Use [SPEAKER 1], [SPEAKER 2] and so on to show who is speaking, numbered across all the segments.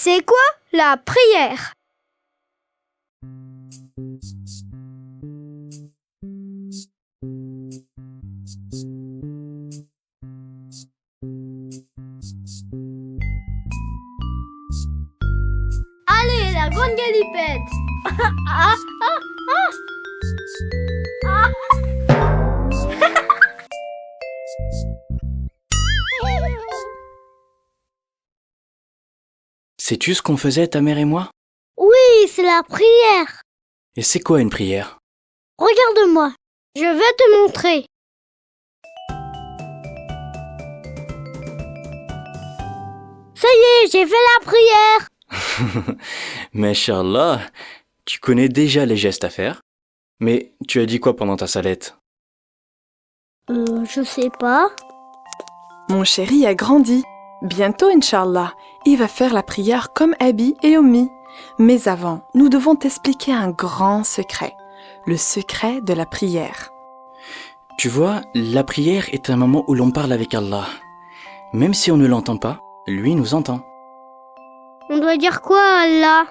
[SPEAKER 1] C'est quoi la prière? Allez, la grande galipette! Ah, ah, ah. Ah.
[SPEAKER 2] Sais-tu ce qu'on faisait, ta mère et moi?
[SPEAKER 1] Oui, c'est la prière.
[SPEAKER 2] Et c'est quoi une prière?
[SPEAKER 1] Regarde-moi, je vais te montrer. Ça y est, j'ai fait la prière.
[SPEAKER 2] Mashallah, tu connais déjà les gestes à faire. Mais tu as dit quoi pendant ta salette?
[SPEAKER 1] Je sais pas.
[SPEAKER 3] Mon chéri a grandi. Bientôt, Inch'Allah, il va faire la prière comme Abi et Ommi. Mais avant, nous devons t'expliquer un grand secret. Le secret de la prière.
[SPEAKER 2] Tu vois, la prière est un moment où l'on parle avec Allah. Même si on ne l'entend pas, lui nous entend.
[SPEAKER 1] On doit dire quoi à Allah?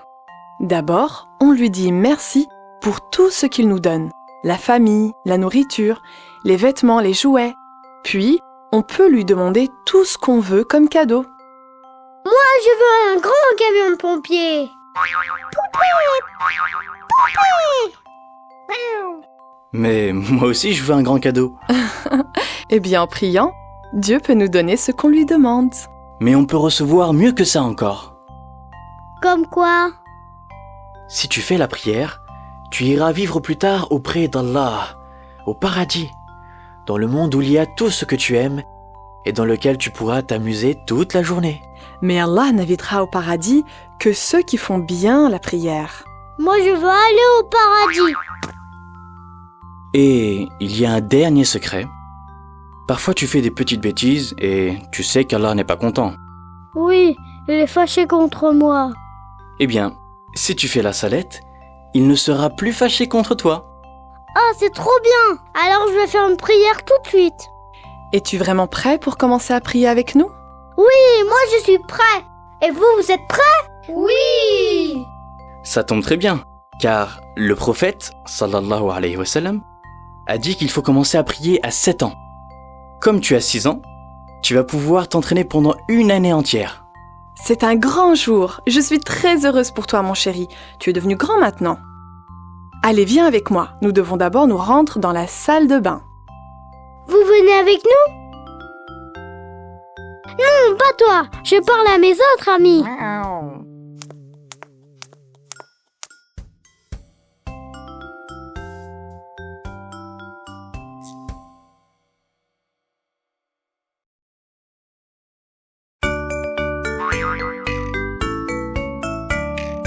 [SPEAKER 3] D'abord, on lui dit merci pour tout ce qu'il nous donne. La famille, la nourriture, les vêtements, les jouets. Puis, on peut lui demander tout ce qu'on veut comme cadeau.
[SPEAKER 1] Moi, je veux un grand camion de pompiers.
[SPEAKER 2] Mais moi aussi je veux un grand cadeau.
[SPEAKER 3] Eh bien, en priant, Dieu peut nous donner ce qu'on lui demande.
[SPEAKER 2] Mais on peut recevoir mieux que ça encore.
[SPEAKER 1] Comme quoi?
[SPEAKER 2] Si tu fais la prière, tu iras vivre plus tard auprès d'Allah, au paradis, dans le monde où il y a tout ce que tu aimes et dans lequel tu pourras t'amuser toute la journée.
[SPEAKER 3] Mais Allah n'invitera au paradis que ceux qui font bien la prière.
[SPEAKER 1] Moi, je veux aller au paradis.
[SPEAKER 2] Et il y a un dernier secret. Parfois tu fais des petites bêtises et tu sais qu'Allah n'est pas content.
[SPEAKER 1] Oui, il est fâché contre moi.
[SPEAKER 2] Eh bien, si tu fais la salette, il ne sera plus fâché contre toi.
[SPEAKER 1] Ah, c'est trop bien. Alors, je vais faire une prière tout de suite.
[SPEAKER 3] Es-tu vraiment prêt pour commencer à prier avec nous?
[SPEAKER 1] Oui, moi, je suis prêt. Et vous, vous êtes prêts? Oui.
[SPEAKER 2] Ça tombe très bien, car le prophète, sallallahu alayhi wa sallam, a dit qu'il faut commencer à prier à 7 ans. Comme tu as 6 ans, tu vas pouvoir t'entraîner pendant une année entière.
[SPEAKER 3] C'est un grand jour. Je suis très heureuse pour toi, mon chéri. Tu es devenu grand maintenant. Allez, viens avec moi. Nous devons d'abord nous rendre dans la salle de bain.
[SPEAKER 1] Vous venez avec nous? Non, pas toi. Je parle à mes autres amis.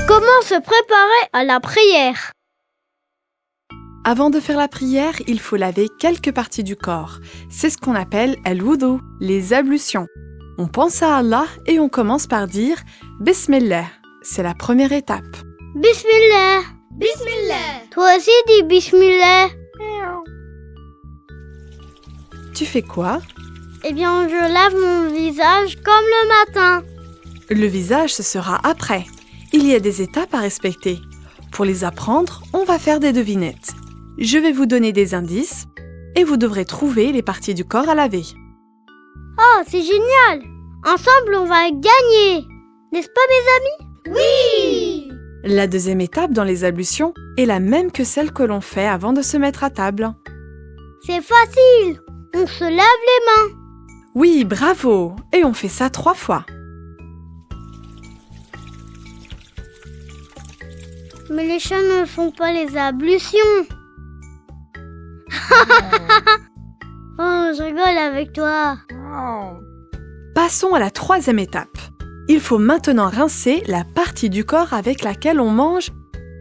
[SPEAKER 1] Comment se préparer à la prière?
[SPEAKER 3] Avant de faire la prière, il faut laver quelques parties du corps. C'est ce qu'on appelle al-wudu, les ablutions. On pense à Allah et on commence par dire Bismillah. C'est la première étape.
[SPEAKER 1] Bismillah. Bismillah. Toi aussi dis Bismillah.
[SPEAKER 3] Tu fais quoi?
[SPEAKER 1] Eh bien, je lave mon visage comme le matin.
[SPEAKER 3] Le visage, ce sera après. Il y a des étapes à respecter. Pour les apprendre, on va faire des devinettes. Je vais vous donner des indices et vous devrez trouver les parties du corps à laver.
[SPEAKER 1] Oh, c'est génial! Ensemble, on va gagner! N'est-ce pas, mes amis? Oui!
[SPEAKER 3] La deuxième étape dans les ablutions est la même que celle que l'on fait avant de se mettre à table.
[SPEAKER 1] C'est facile! On se lave les mains!
[SPEAKER 3] Oui, bravo! Et on fait ça 3 fois.
[SPEAKER 1] Mais les chats ne font pas les ablutions! Oh, je rigole avec toi!
[SPEAKER 3] Passons à la troisième étape. Il faut maintenant rincer la partie du corps avec laquelle on mange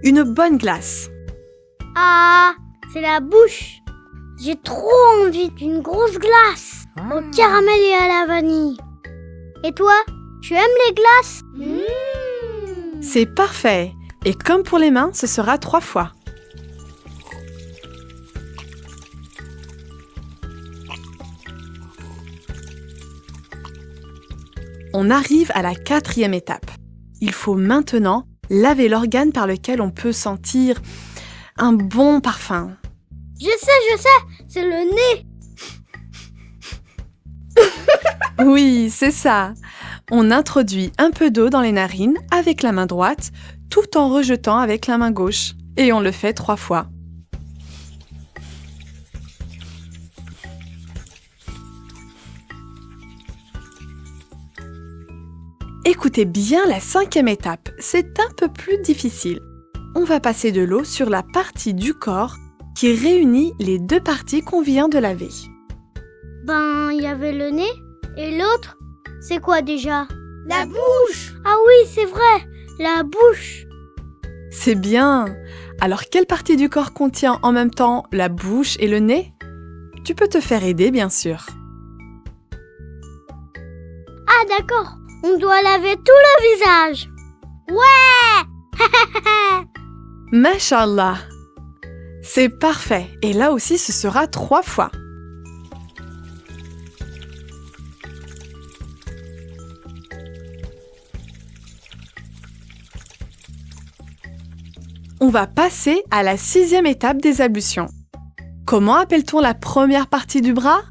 [SPEAKER 3] une bonne glace.
[SPEAKER 1] Ah, c'est la bouche! J'ai trop envie d'une grosse glace au caramel et à la vanille. Et toi, tu aimes les glaces?
[SPEAKER 3] C'est parfait. Et comme pour les mains, ce sera 3 fois. On arrive à la 4e étape. Il faut maintenant laver l'organe par lequel on peut sentir un bon parfum.
[SPEAKER 1] Je sais, c'est le nez.
[SPEAKER 3] Oui, c'est ça. On introduit un peu d'eau dans les narines avec la main droite, tout en rejetant avec la main gauche. Et on le fait 3 fois. Écoutez bien la 5e étape, c'est un peu plus difficile. On va passer de l'eau sur la partie du corps qui réunit les 2 parties qu'on vient de laver.
[SPEAKER 1] Il y avait le nez et l'autre, c'est quoi déjà?
[SPEAKER 4] La bouche!
[SPEAKER 1] Ah oui, c'est vrai, la bouche.
[SPEAKER 3] C'est bien. Alors, quelle partie du corps contient en même temps la bouche et le nez? Tu peux te faire aider, bien sûr.
[SPEAKER 1] Ah d'accord, on doit laver tout le visage. Ouais.
[SPEAKER 3] Mashallah. C'est parfait. Et là aussi, ce sera 3 fois. On va passer à la 6e étape des ablutions. Comment appelle-t-on la première partie du bras?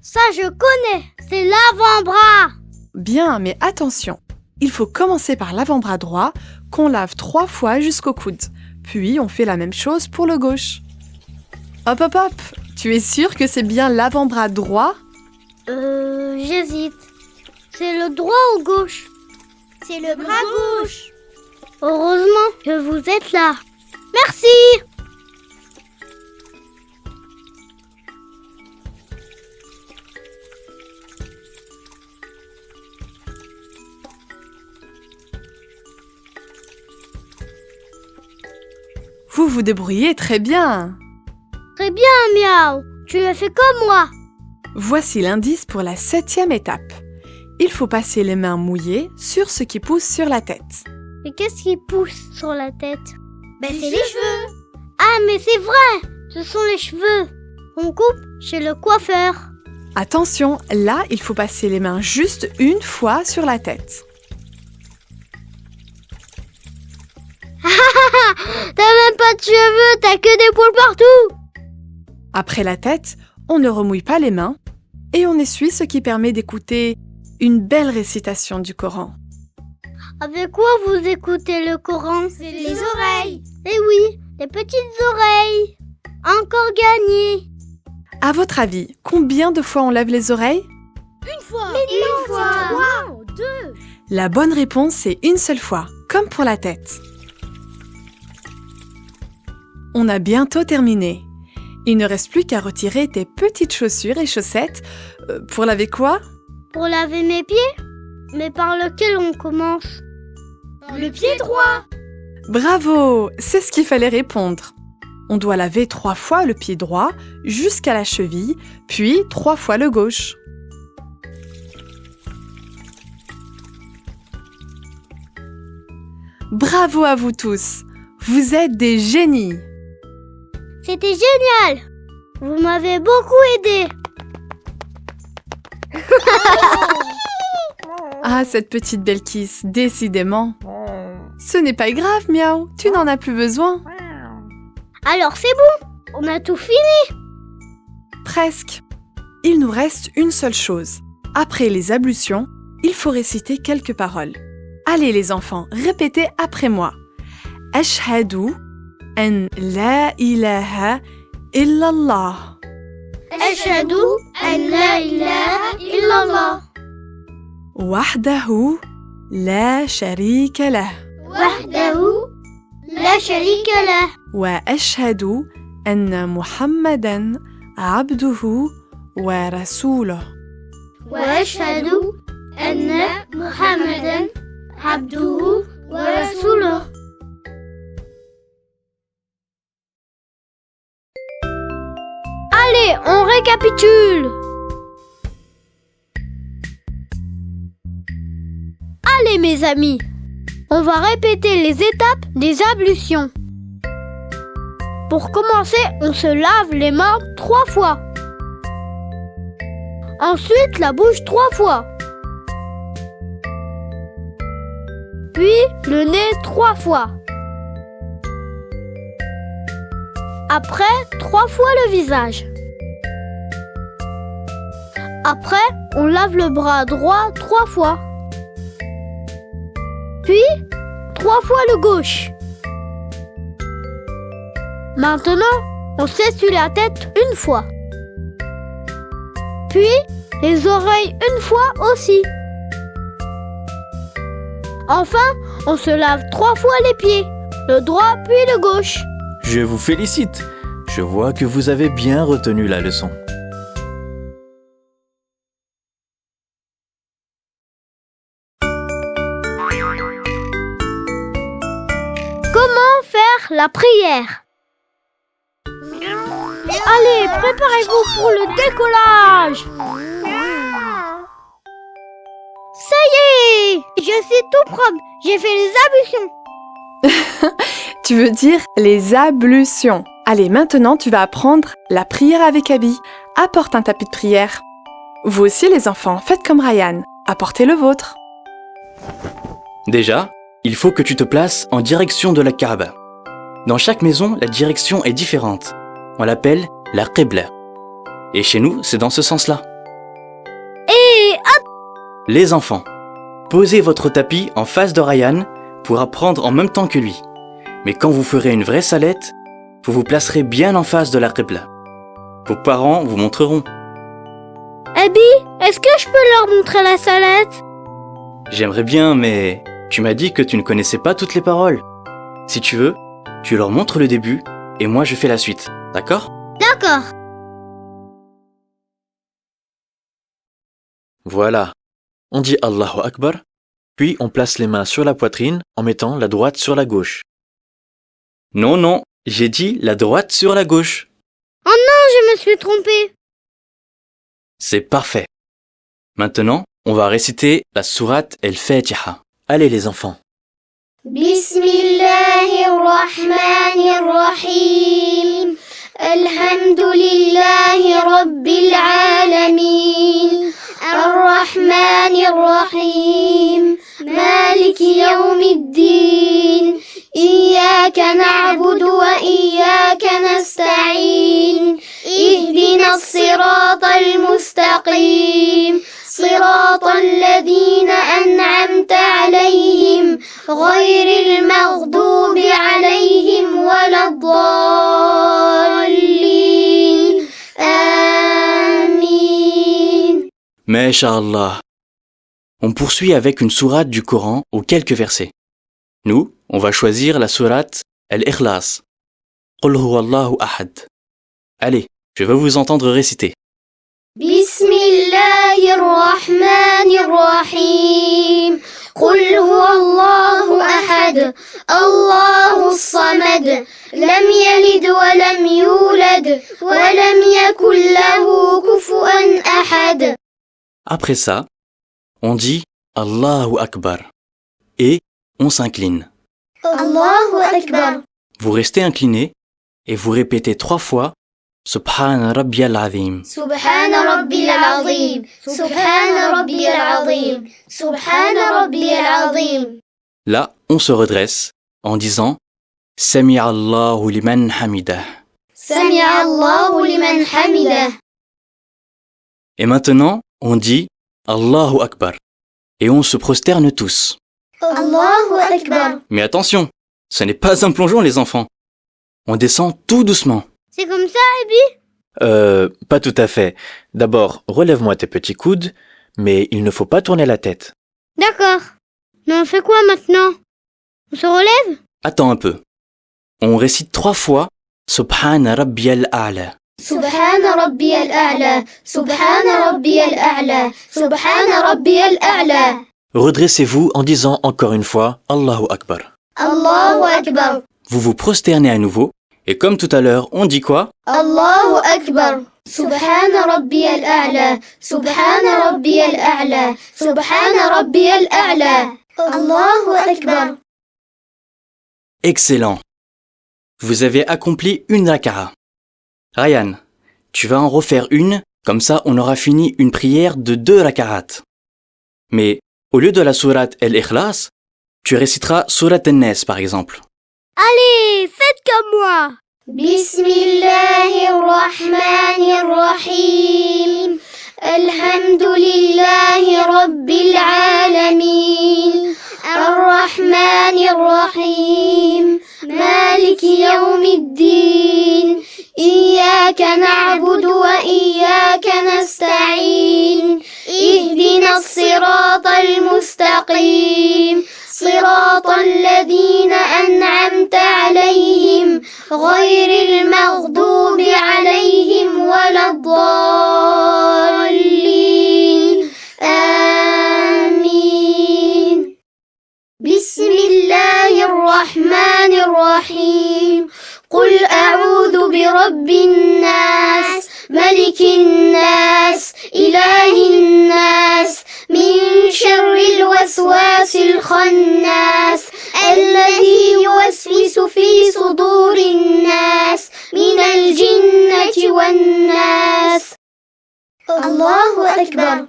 [SPEAKER 1] Ça je connais, c'est l'avant-bras.
[SPEAKER 3] Bien, mais attention. Il faut commencer par l'avant-bras droit, qu'on lave 3 fois jusqu'au coude. Puis, on fait la même chose pour le gauche. Hop, hop, hop! Tu es sûr que c'est bien l'avant-bras droit?
[SPEAKER 1] J'hésite. C'est le droit ou gauche?
[SPEAKER 4] C'est le bras gauche.
[SPEAKER 1] Heureusement que vous êtes là. Merci.
[SPEAKER 3] Vous vous débrouillez très bien.
[SPEAKER 1] Très bien, Miaou. Tu as fait comme moi.
[SPEAKER 3] Voici l'indice pour la 7e étape. Il faut passer les mains mouillées sur ce qui pousse sur la tête.
[SPEAKER 1] Mais qu'est-ce qui pousse sur la tête?
[SPEAKER 4] C'est les cheveux.
[SPEAKER 1] Ah, mais c'est vrai. Ce sont les cheveux. On coupe chez le coiffeur.
[SPEAKER 3] Attention, là, il faut passer les mains juste une fois sur la tête.
[SPEAKER 1] T'as même pas de cheveux, t'as que des poils partout.
[SPEAKER 3] Après la tête, on ne remouille pas les mains et on essuie, ce qui permet d'écouter une belle récitation du Coran.
[SPEAKER 1] Avec quoi vous écoutez le Coran?
[SPEAKER 4] C'est les oreilles.
[SPEAKER 1] Eh oui, les petites oreilles. Encore gagné.
[SPEAKER 3] À votre avis, combien de fois on lave les oreilles?
[SPEAKER 4] Une fois.
[SPEAKER 1] Une fois.
[SPEAKER 4] 3, 2.
[SPEAKER 3] La bonne réponse, c'est une seule fois, comme pour la tête. On a bientôt terminé. Il ne reste plus qu'à retirer tes petites chaussures et chaussettes. Pour laver quoi?
[SPEAKER 1] Pour laver mes pieds? Mais par lequel on commence?
[SPEAKER 4] Le pied droit.
[SPEAKER 3] Bravo! C'est ce qu'il fallait répondre. On doit laver 3 fois le pied droit jusqu'à la cheville, puis 3 fois le gauche. Bravo à vous tous! Vous êtes des génies!
[SPEAKER 1] C'était génial. Vous m'avez beaucoup aidé.
[SPEAKER 3] Ah, cette petite Belkis, décidément. Ce n'est pas grave, Miaou, tu n'en as plus besoin.
[SPEAKER 1] Alors c'est bon, on a tout fini.
[SPEAKER 3] Presque. Il nous reste une seule chose. Après les ablutions, il faut réciter quelques paroles. Allez les enfants, répétez après moi. Ashhadu an la ilaha illallah.
[SPEAKER 1] Ashhadu an la ilaha illallah.
[SPEAKER 3] Wahdahu la sharika lah.
[SPEAKER 1] Wahdahu la sharika lah.
[SPEAKER 3] Wa ashhadu anna Muhammadan abduhu wa rasuluh.
[SPEAKER 1] Wa ashhadu anna Muhammadan abduhu wa rasuluh. Allez, on récapitule. Allez mes amis, on va répéter les étapes des ablutions. Pour commencer, on se lave les mains 3 fois. Ensuite, la bouche 3 fois. Puis puis le nez 3 fois. Après, 3 fois le visage. Après, on lave le bras droit 3 fois. Puis, 3 fois le gauche. Maintenant, on s'essuie la tête 1 fois. Puis, les oreilles 1 fois aussi. Enfin, on se lave 3 fois les pieds, le droit puis le gauche.
[SPEAKER 5] Je vous félicite. Je vois que vous avez bien retenu la leçon.
[SPEAKER 1] Comment faire la prière? Allez, préparez-vous pour le décollage. Ça y est, je suis tout propre. J'ai fait les ablutions.
[SPEAKER 3] Tu veux dire les ablutions. Allez, maintenant tu vas apprendre la prière avec Abby. Apporte un tapis de prière. Vous aussi les enfants, faites comme Ryan. Apportez le vôtre.
[SPEAKER 2] Déjà, il faut que tu te places en direction de la Kaaba. Dans chaque maison, la direction est différente. On l'appelle la Qibla. Et chez nous, c'est dans ce sens-là.
[SPEAKER 1] Et hop!
[SPEAKER 2] Les enfants, posez votre tapis en face de Ryan pour apprendre en même temps que lui. Mais quand vous ferez une vraie salette, vous vous placerez bien en face de la Qibla. Vos parents vous montreront.
[SPEAKER 1] Abby, est-ce que je peux leur montrer la salette?
[SPEAKER 2] J'aimerais bien, mais tu m'as dit que tu ne connaissais pas toutes les paroles. Si tu veux, tu leur montres le début et moi je fais la suite, d'accord?
[SPEAKER 1] D'accord.
[SPEAKER 5] Voilà. On dit Allahu Akbar, puis on place les mains sur la poitrine en mettant la droite sur la gauche.
[SPEAKER 2] Non, j'ai dit la droite sur la gauche.
[SPEAKER 1] Je me suis trompée.
[SPEAKER 2] C'est parfait. Maintenant, on va réciter la sourate Al-Fatiha.
[SPEAKER 5] Allez les enfants.
[SPEAKER 4] Bismillahirrahmanirrahim. Alhamdulillahi Rabbil Alamin. Ar-Rahmanir-Rahim. Maliki Yawmiddin. إياك نعبد وإياك نستعين اهدنا الصراط المستقيم صراط الذين أنعمت عليهم غير المغضوب عليهم ولا الضالين آمين.
[SPEAKER 2] Masha'Allah. On poursuit avec une sourate du Coran ou quelques versets. Nous, on va choisir la sourate Al-Ikhlas. Qul huwallahu ahad. Allez, je veux vous entendre réciter.
[SPEAKER 4] Bismillahirrahmanirrahim. Qul huwallahu ahad. Allahus samad. Lam yalid wa lam yulad. Wa lam yakul lahu kufuwan ahad.
[SPEAKER 2] Après ça, on dit Allahu Akbar. Et on s'incline.
[SPEAKER 4] Allahu Akbar.
[SPEAKER 2] Vous restez incliné et vous répétez 3 fois Subhana Rabbiyal Azim.
[SPEAKER 4] Subhana Rabbil Azim. Subhana Rabbil Azim. Subhana Rabbil Azim.
[SPEAKER 2] Là, on se redresse en disant Sami'a Allahu liman hamidah.
[SPEAKER 4] Sami'a Allahu liman hamidah.
[SPEAKER 2] Et maintenant, on dit Allahu Akbar. Et on se prosterne tous.
[SPEAKER 4] Allahu Akbar.
[SPEAKER 2] Mais attention, ce n'est pas un plongeon les enfants. On descend tout doucement.
[SPEAKER 1] C'est comme ça, Abby?
[SPEAKER 5] Pas tout à fait. D'abord, relève-moi tes petits coudes, mais il ne faut pas tourner la tête.
[SPEAKER 1] D'accord. Mais on fait quoi maintenant? On se relève?
[SPEAKER 2] Attends un peu. On récite 3 fois Subhana Rabbiyal A'la.
[SPEAKER 4] Subhana Rabbiyal A'la. Subhana Rabbiyal A'la. Subhana Rabbiyal A'la.
[SPEAKER 5] Redressez-vous en disant encore une fois Allahu Akbar.
[SPEAKER 4] Allahu Akbar.
[SPEAKER 2] Vous vous prosternez à nouveau. Et comme tout à l'heure, on dit quoi?
[SPEAKER 4] Allahu Akbar. Subhana Rabbiyal A'la. Subhana Rabbiyal A'la. Subhana Rabbiyal A'la. Allahu Akbar.
[SPEAKER 2] Excellent. Vous avez accompli une raka'a. Ryan, tu vas en refaire une, comme ça on aura fini une prière de 2 raka'at. Mais au lieu de la sourate Al-Ikhlas, tu réciteras Surat An-Nas par exemple.
[SPEAKER 1] Allez, faites comme moi.
[SPEAKER 4] بسم الله الرحمن الرحيم الحمد لله رب العالمين الرحمن الرحيم مالك يوم الدين إياك نعبد وإياك نستعين اهدنا الصراط المستقيم صراط الذين أنعمت عليهم غير المغضوب عليهم ولا الضالين آمين بسم الله الرحمن الرحيم قل أعوذ برب الناس ملك الناس إله الناس من شر الوسواس الخناس الذي يوسوس في صدور الناس من الجنة والناس الله أكبر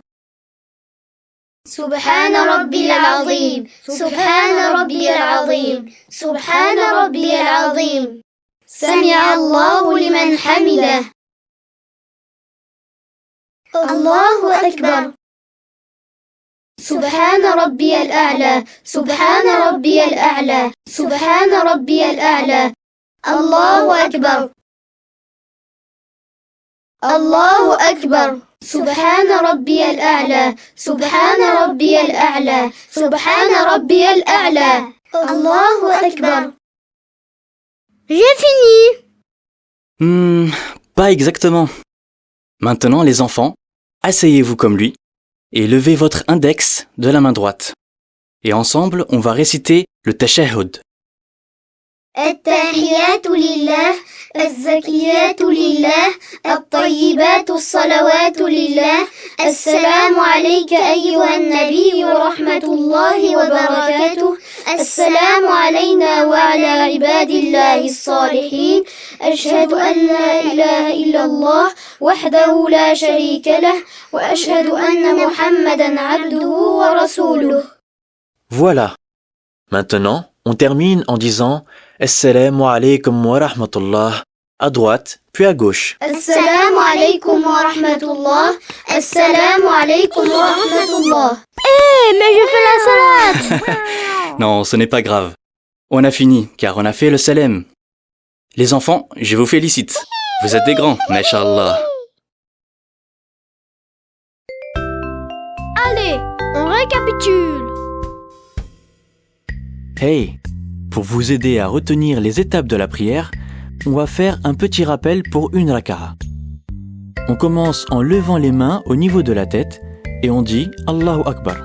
[SPEAKER 4] سبحان ربي العظيم سبحان ربي العظيم سبحان ربي العظيم سمع الله لمن حمده الله أكبر سبحان ربي الأعلى سبحان ربي الأعلى سبحان ربي الأعلى الله أكبر الله أكبر سبحان ربي الأعلى سبحان ربي الأعلى سبحان ربي الأعلى الله أكبر
[SPEAKER 1] J'ai fini.
[SPEAKER 2] Pas exactement. Maintenant les enfants, asseyez-vous comme lui et levez votre index de la main droite. Et ensemble, on va réciter le tashahhud.
[SPEAKER 4] التحيات لله الزكيات لله الطيبات الصلوات لله السلام عليك أيها النبي ورحمة الله وبركاته السلام علينا وعلى عباد الله الصالحين أشهد أن لا إله إلا الله وحده لا شريك له وأشهد أن محمدا عبده ورسوله.
[SPEAKER 5] Voilà. Maintenant, on termine en disant Assalamu alaikum wa rahmatullah à droite, puis à gauche.
[SPEAKER 4] السلام عليكم ورحمة الله السلام عليكم ورحمة الله.
[SPEAKER 1] Mais je fais la salade.
[SPEAKER 2] Non, ce n'est pas grave. On a fini, car on a fait le salem. Les enfants, je vous félicite. Vous êtes des grands, mashallah.
[SPEAKER 1] Allez, on récapitule.
[SPEAKER 5] Hey, pour vous aider à retenir les étapes de la prière, on va faire un petit rappel pour une raka'a. On commence en levant les mains au niveau de la tête et on dit Allahu Akbar.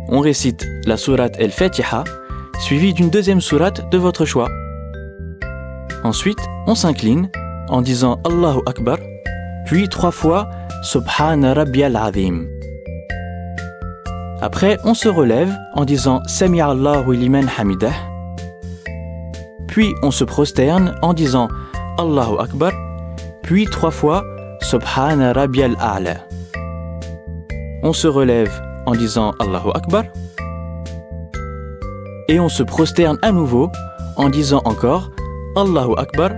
[SPEAKER 5] On récite la sourate Al-Fatiha, suivie d'une deuxième sourate de votre choix. Ensuite, on s'incline en disant Allahu Akbar, puis 3 fois Subhana Rabbiyal Azim. Après, on se relève en disant Sami'a Allahu liman hamidah. Puis, on se prosterne en disant Allahu Akbar, puis 3 fois Subhana Rabbiyal A'la. On se relève en disant Allahu Akbar. Et on se prosterne à nouveau en disant encore Allahu Akbar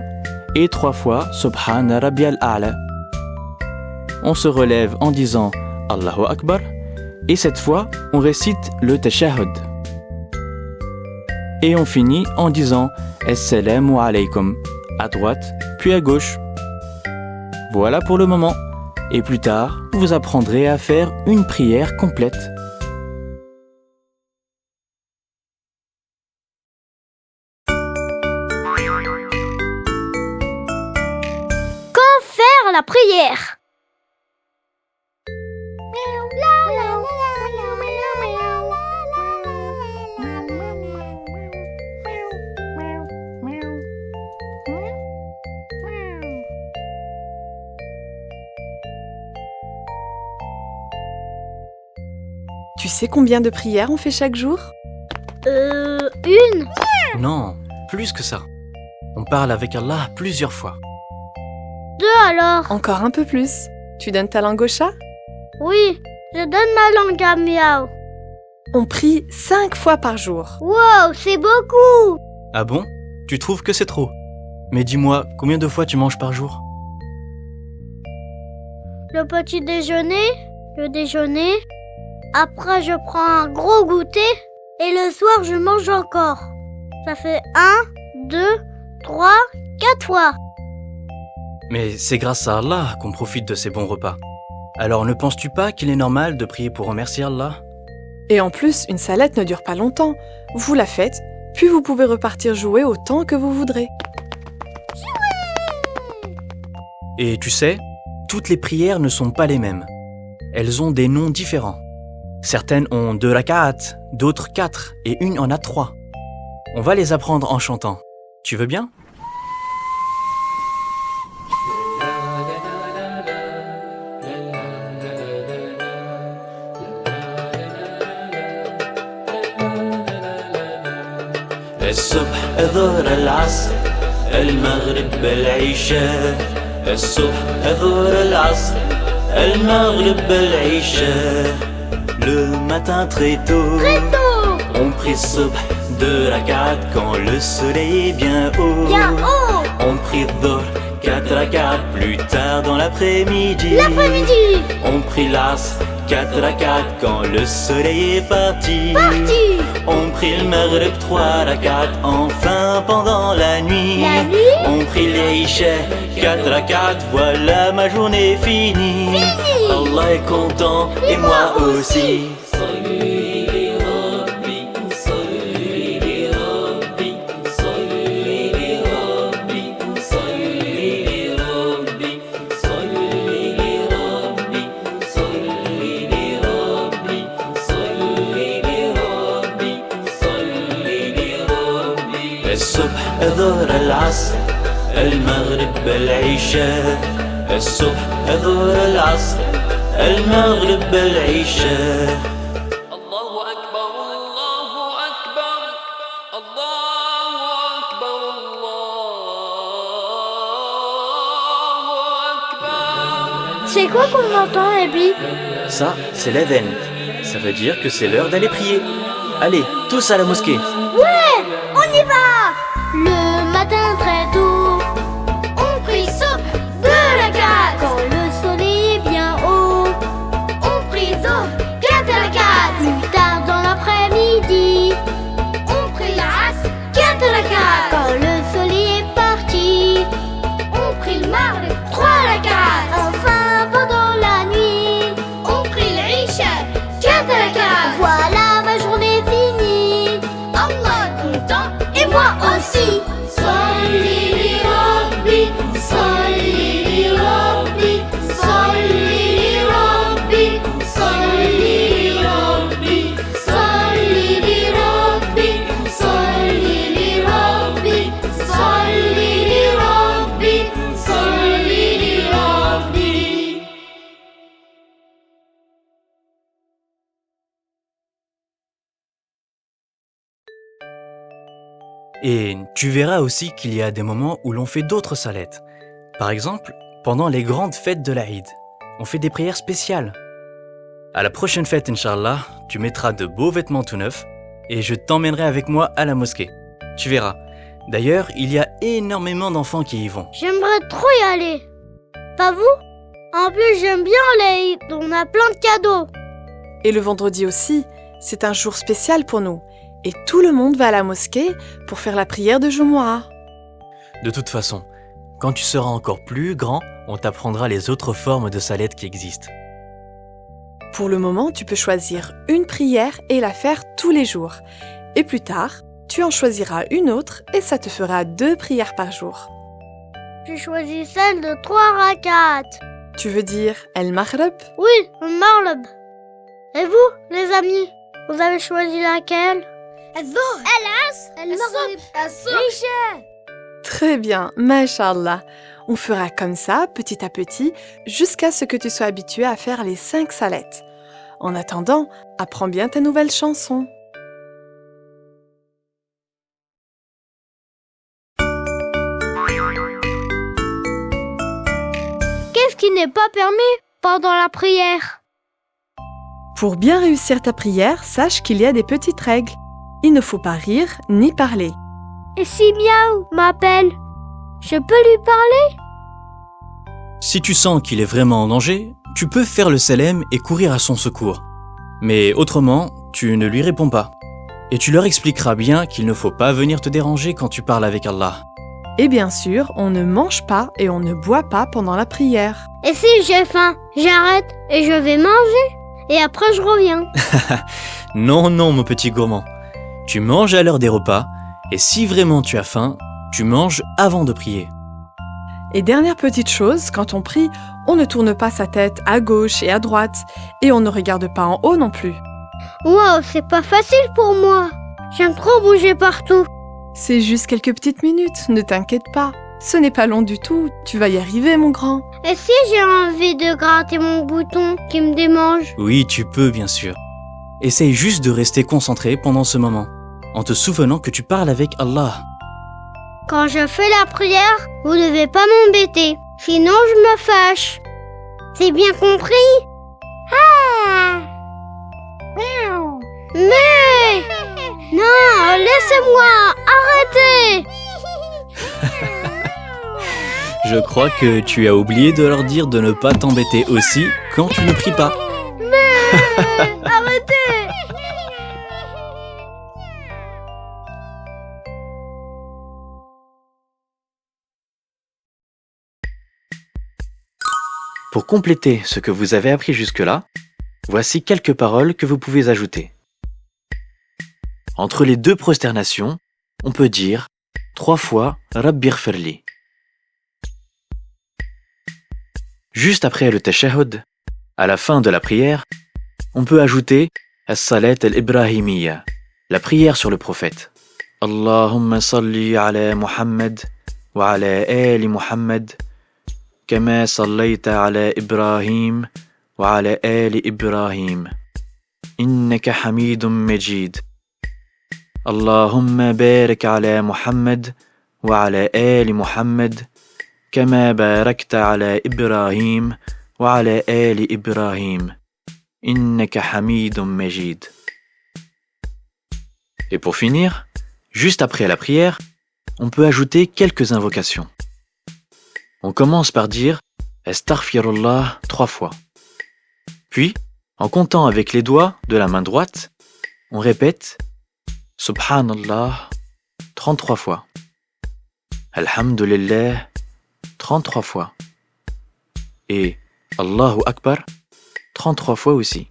[SPEAKER 5] et 3 fois Subhana Rabbiyal A'la. On se relève en disant Allahu Akbar. Et cette fois, on récite le tashahhud. Et on finit en disant Assalamu alaikum à droite, puis à gauche. Voilà pour le moment. Et plus tard, vous apprendrez à faire une prière complète.
[SPEAKER 1] Quand faire la prière?
[SPEAKER 3] Tu sais combien de prières on fait chaque jour?
[SPEAKER 1] Une.
[SPEAKER 5] Non, plus que ça. On parle avec Allah plusieurs fois.
[SPEAKER 1] 2 alors.
[SPEAKER 3] Encore un peu plus. Tu donnes ta langue au chat?
[SPEAKER 1] Oui, je donne ma langue à Miaou.
[SPEAKER 3] On prie 5 fois par jour.
[SPEAKER 1] Wow, c'est beaucoup.
[SPEAKER 5] Ah bon? Tu trouves que c'est trop? Mais dis-moi, combien de fois tu manges par jour?
[SPEAKER 1] Le petit déjeuner, le déjeuner. Après, je prends un gros goûter. Et le soir, je mange encore. Ça fait 1, 2, 3, 4 fois.
[SPEAKER 5] Mais c'est grâce à Allah qu'on profite de ces bons repas. Alors ne penses-tu pas qu'il est normal de prier pour remercier Allah?
[SPEAKER 3] Et en plus, une salette ne dure pas longtemps. Vous la faites, puis vous pouvez repartir jouer autant que vous voudrez.
[SPEAKER 5] Et tu sais, toutes les prières ne sont pas les mêmes. Elles ont des noms différents. Certaines ont 2 rak'at, d'autres 4 et une en a 3. On va les apprendre en chantant. Tu veux bien?
[SPEAKER 6] الصبح ظهر العصر المغرب العشاء الصبح ظهر العصر المغرب العشاء. Le matin très tôt, on prie subh 2 rak'at quand le soleil est bien haut. On prie dhuhr 4 rak'at plus tard dans l'après-midi. On prie l'asr 4 rak'at quand le soleil est parti. On prie le maghrib 3 rak'at enfin pendant la nuit. On prie l'isha 4 rak'at, voilà ma journée finie. Allah est content et moi aussi. الصبح ظهر العصر المغرب العشاء الصبح ظهر العصر المغرب العشاء. الله أكبر الله أكبر الله أكبر الله أكبر.
[SPEAKER 1] C'est quoi qu'on entend, Abby?
[SPEAKER 5] Ça, c'est l'adhan. Ça veut dire que c'est l'heure d'aller prier. Allez, tous à la mosquée.
[SPEAKER 1] Ouais, on y va. Le matin très tôt,
[SPEAKER 4] On prie subh 2 rak'at
[SPEAKER 1] quand le soleil est bien haut.
[SPEAKER 4] On prie dhuhr 4 rak'at
[SPEAKER 1] Plus tard dans l'après-midi,
[SPEAKER 4] On prie l'asr 4 rak'at
[SPEAKER 1] quand le soleil est parti.
[SPEAKER 4] On prie le maghrib 3 rak'at
[SPEAKER 1] Enfin pendant la nuit,
[SPEAKER 4] On prie l'isha 4 rak'at.
[SPEAKER 1] voilà ma journée finie.
[SPEAKER 4] Allah est content et moi aussi. Salli li Rabbi, salli li Rabbi, salli li Rabbi, salli li Rabbi, salli li Rabbi, salli li Rabbi, salli li Rabbi, salli li Rabbi.
[SPEAKER 5] Et tu verras aussi qu'il y a des moments où l'on fait d'autres salettes. Par exemple, pendant les grandes fêtes de l'Aïd, on fait des prières spéciales. À la prochaine fête, Inch'Allah, tu mettras de beaux vêtements tout neufs et je t'emmènerai avec moi à la mosquée. Tu verras. D'ailleurs, il y a énormément d'enfants qui y vont.
[SPEAKER 1] J'aimerais trop y aller. Pas vous? En plus, j'aime bien les... On a plein de cadeaux.
[SPEAKER 3] Et le vendredi aussi, c'est un jour spécial pour nous. Et tout le monde va à la mosquée pour faire la prière de Jumu'ah.
[SPEAKER 5] De toute façon, quand tu seras encore plus grand, on t'apprendra les autres formes de salettes qui existent.
[SPEAKER 3] Pour le moment, tu peux choisir une prière et la faire tous les jours. Et plus tard, tu en choisiras une autre et ça te fera 2 prières par jour.
[SPEAKER 1] J'ai choisi celle de 3 rak'at.
[SPEAKER 3] Tu veux dire El Maghrib?
[SPEAKER 1] Oui, le Maghrib. Et vous, les amis, vous avez choisi laquelle?
[SPEAKER 4] الظهر المغرب الصبح.
[SPEAKER 3] Très bien, Masha'Allah. On fera comme ça, petit à petit, jusqu'à ce que tu sois habitué à faire les 5 salettes. En attendant, apprends bien ta nouvelle chanson.
[SPEAKER 1] Qu'est-ce qui n'est pas permis pendant la prière?
[SPEAKER 3] Pour bien réussir ta prière, sache qu'il y a des petites règles. Il ne faut pas rire ni parler.
[SPEAKER 1] Et si Miaou m'appelle, je peux lui parler?
[SPEAKER 5] Si tu sens qu'il est vraiment en danger, tu peux faire le salem et courir à son secours. Mais autrement, tu ne lui réponds pas. Et tu leur expliqueras bien qu'il ne faut pas venir te déranger quand tu parles avec Allah.
[SPEAKER 3] Et bien sûr, on ne mange pas et on ne boit pas pendant la prière.
[SPEAKER 1] Et si j'ai faim, j'arrête et je vais manger. Et après je reviens.
[SPEAKER 5] Non, non, mon petit gourmand. Tu manges à l'heure des repas, et si vraiment tu as faim, tu manges avant de prier.
[SPEAKER 3] Et dernière petite chose, quand on prie, on ne tourne pas sa tête à gauche et à droite, et on ne regarde pas en haut non plus.
[SPEAKER 1] Wow, c'est pas facile pour moi. J'aime trop bouger partout.
[SPEAKER 3] C'est juste quelques petites minutes, ne t'inquiète pas. Ce n'est pas long du tout, tu vas y arriver mon grand.
[SPEAKER 1] Et si j'ai envie de gratter mon bouton qui me démange?
[SPEAKER 5] Oui, tu peux, bien sûr. Essaye juste de rester concentré pendant ce moment, en te souvenant que tu parles avec Allah.
[SPEAKER 1] Quand je fais la prière, vous devez pas m'embêter, sinon je me fâche. C'est bien compris? Ah! Mais! Non, laissez-moi! Arrêtez!
[SPEAKER 5] Je crois que tu as oublié de leur dire de ne pas t'embêter aussi quand tu ne pries pas.
[SPEAKER 1] Arrêtez!
[SPEAKER 5] Pour compléter ce que vous avez appris jusque-là, voici quelques paroles que vous pouvez ajouter. Entre les deux prosternations, on peut dire 3 fois Rabbi Ghfirli. Juste après le tashahhud, à la fin de la prière, on peut ajouter As-salat al-Ibrahimiyya, la prière sur le prophète. Allahumma salli ala Muhammad wa ala ali Muhammad كما صليت على إبراهيم وعلى آل إبراهيم إنك حميد مجيد اللهم بارك على محمد وعلى آل محمد كما باركت على إبراهيم وعلى آل إبراهيم إنك حميد مجيد. Et pour finir, juste après la prière, on peut ajouter quelques invocations. On commence par dire Astaghfirullah 3 fois. Puis, en comptant avec les doigts de la main droite, on répète Subhanallah 33 fois. Alhamdulillah 33 fois. Et Allahu Akbar 33 fois aussi.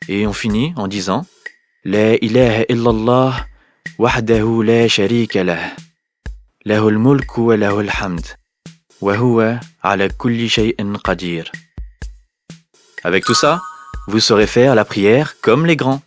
[SPEAKER 5] Et on finit en disant La ilaha illallah wahdahu la sharika lah. Lahul mulku wa lahul hamd. Avec tout ça, vous saurez faire la prière comme les grands.